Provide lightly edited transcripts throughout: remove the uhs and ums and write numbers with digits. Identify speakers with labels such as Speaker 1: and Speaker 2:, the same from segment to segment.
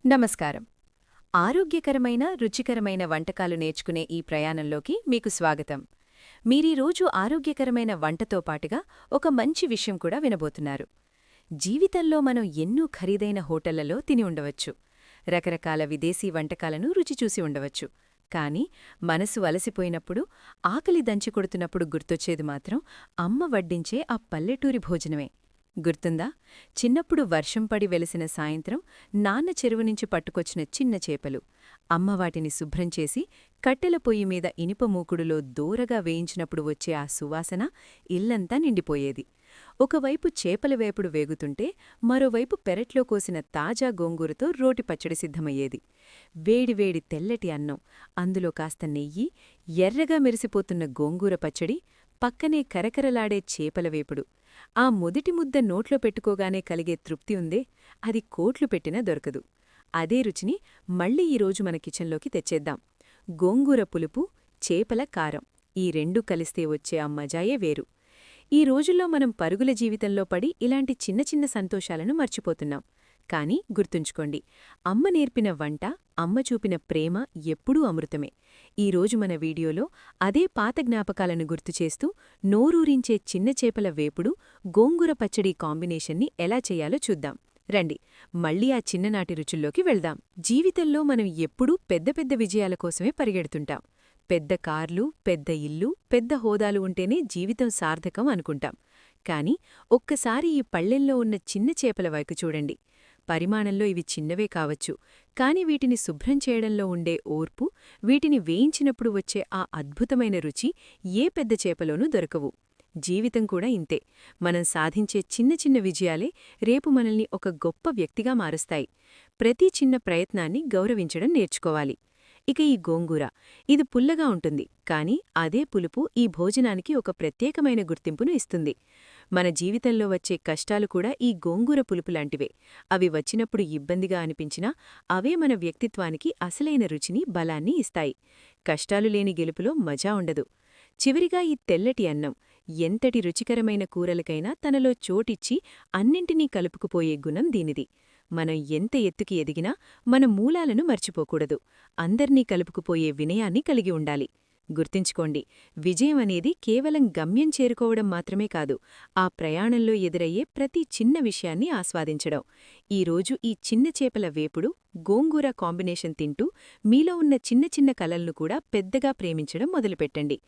Speaker 1: నమస్కారం. ఆరోగ్యకరమైన, రుచికరమైన వంటకాలు నేర్చుకునే ఈ ప్రయాణంలోకి మీకు స్వాగతం. మీరీరోజు ఆరోగ్యకరమైన వంటతో పాటుగా ఒక మంచి విషయం కూడా వినబోతున్నారు. జీవితంలో మనం ఎన్నో ఖరీదైన హోటళ్లలో తిని ఉండవచ్చు. రకరకాల విదేశీ వంటకాలను రుచిచూసి ఉండవచ్చు. కానీ మనసు అలసిపోయినప్పుడు, ఆకలి దంచికొడుతున్నప్పుడు గుర్తొచ్చేది మాత్రం అమ్మ వడ్డించే ఆ పల్లెటూరి భోజనమే. గుర్తుందా? చిన్నప్పుడు వర్షం పడి వెలిసిన సాయంత్రం నాన్న చెరువునుంచి పట్టుకొచ్చిన చిన్న చేపలు. అమ్మ వాటిని శుభ్రం చేసి కట్టెల పొయ్యి మీద ఇనుప మూకుడులో దోరగా వేయించినప్పుడు వచ్చే ఆ సువాసన ఇల్లంతా నిండిపోయేది. ఒకవైపు చేపల వేపుడు వేగుతుంటే మరోవైపు పెరట్లో కోసిన తాజా గోంగూరతో రోటి పచ్చడి సిద్ధమయ్యేది. వేడివేడి తెల్లటి అన్నం, అందులో కాస్త నెయ్యి, ఎర్రగా మెరిసిపోతున్న గోంగూర పచ్చడి, పక్కనే కరకరలాడే చేపల వేపుడు. ఆ మొదటి ముద్ద నోట్లో పెట్టుకోగానే కలిగే తృప్తి ఉందే, అది కోట్లు పెట్టినా దొరకదు. అదే రుచిని మళ్ళీ ఈరోజు మన కిచెన్లోకి తెచ్చేద్దాం. గోంగూర పులుపు, చేపల కారం, ఈ రెండూ కలిస్తే వచ్చే ఆ మజాయే వేరు. ఈ రోజుల్లో మనం పరుగుల జీవితంలో పడి ఇలాంటి చిన్న చిన్న సంతోషాలను మర్చిపోతున్నాం. కానీ గుర్తుంచుకోండి, అమ్మ నేర్పిన వంట, అమ్మ చూపిన ప్రేమ ఎప్పుడూ అమృతమే. ఈరోజు మన వీడియోలో అదే పాత జ్ఞాపకాలను గుర్తుచేస్తూ నోరూరించే చిన్న చేపల వేపుడు, గోంగూర పచ్చడి కాంబినేషన్ని ఎలా చేయాలో చూద్దాం. రండి, మళ్ళీ ఆ చిన్ననాటి రుచుల్లోకి వెళ్దాం. జీవితంలో మనం ఎప్పుడూ పెద్ద పెద్ద విజయాల కోసమే పరిగెడుతుంటాం. పెద్ద కార్లు, పెద్ద ఇల్లు, పెద్ద హోదాలు ఉంటేనే జీవితం సార్థకం అనుకుంటాం. కాని ఒక్కసారి ఈ పళ్ళెంలో ఉన్న చిన్న చేపల వైపు చూడండి. పరిమాణంలో ఇవి చిన్నవే కావచ్చు, కాని వీటిని శుభ్రం చేయడంలో ఉండే ఓర్పు, వీటిని వేయించినప్పుడు వచ్చే ఆ అద్భుతమైన రుచి ఏ పెద్ద చేపలోనూ దొరకవు. జీవితం కూడా ఇంతే. మనం సాధించే చిన్న చిన్న విజయాలే రేపు మనల్ని ఒక గొప్ప వ్యక్తిగా మారుస్తాయి. ప్రతి చిన్న ప్రయత్నాన్ని గౌరవించడం నేర్చుకోవాలి. ఇక ఈ గోంగూర, ఇది పుల్లగా ఉంటుంది, కాని అదే పులుపు ఈ భోజనానికి ఒక ప్రత్యేకమైన గుర్తింపును ఇస్తుంది. మన జీవితంలో వచ్చే కష్టాలు కూడా ఈ గోంగూర పులుపులాంటివే. అవి వచ్చినప్పుడు ఇబ్బందిగా అనిపించినా అవే మన వ్యక్తిత్వానికి అసలైన రుచిని, బలాన్ని ఇస్తాయి. కష్టాలు లేని గెలుపులో మజా ఉండదు. చివరిగా ఈ తెల్లటి అన్నం, ఎంతటి రుచికరమైన కూరలకైనా తనలో చోటిచ్చి అన్నింటినీ కలుపుకుపోయే గుణం దీనిది. మనం ఎంత ఎత్తుకి ఎదిగినా మన మూలాలను మర్చిపోకూడదు. అందర్నీ కలుపుకుపోయే వినయాన్ని కలిగి ఉండాలి. గుర్తుంచుకోండి, విజయం అనేది కేవలం గమ్యం చేరుకోవడం మాత్రమే కాదు, ఆ ప్రయాణంలో ఎదురయ్యే ప్రతి చిన్న విషయాన్ని ఆస్వాదించడం. ఈరోజు ఈ చిన్న చేపల వేపుడు, గోంగూర కాంబినేషన్ తింటూ మీలో ఉన్న చిన్న చిన్న కలల్ను కూడా పెద్దగా ప్రేమించడం మొదలుపెట్టండి.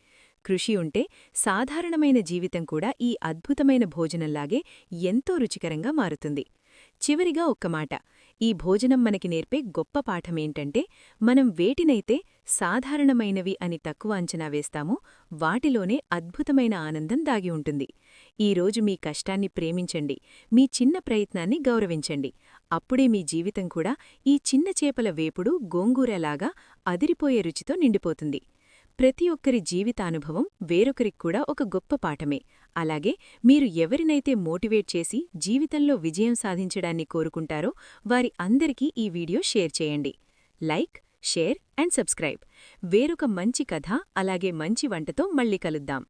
Speaker 1: కృషి ఉంటే సాధారణమైన జీవితం కూడా ఈ అద్భుతమైన భోజనంలాగే ఎంతో రుచికరంగా మారుతుంది. చివరిగా ఒక్క మాట, ఈ భోజనం మనకి నేర్పే గొప్ప పాఠమేంటంటే, మనం వేటినైతే సాధారణమైనవి అని తక్కువ అంచనా వేస్తామో వాటిలోనే అద్భుతమైన ఆనందం దాగి ఉంటుంది. ఈరోజు మీ కష్టాన్ని ప్రేమించండి, మీ చిన్న ప్రయత్నాన్ని గౌరవించండి. అప్పుడే మీ జీవితం కూడా ఈ చిన్న చేపల వేపుడు, గోంగూరలాగా అదిరిపోయే రుచితో నిండిపోతుంది. ప్రతి ఒక్కరి జీవితానుభవం వేరొకరికి కూడా ఒక గొప్ప పాఠమే. అలాగే మీరు ఎవరినైతే మోటివేట్ చేసి జీవితంలో విజయం సాధించడాన్ని కోరుకుంటారో వారి అందరికీ ఈ వీడియో షేర్ చేయండి. Like, share and subscribe. వేరొక మంచి కథ, అలాగే మంచి వంటతో మళ్ళీ కలుద్దాం.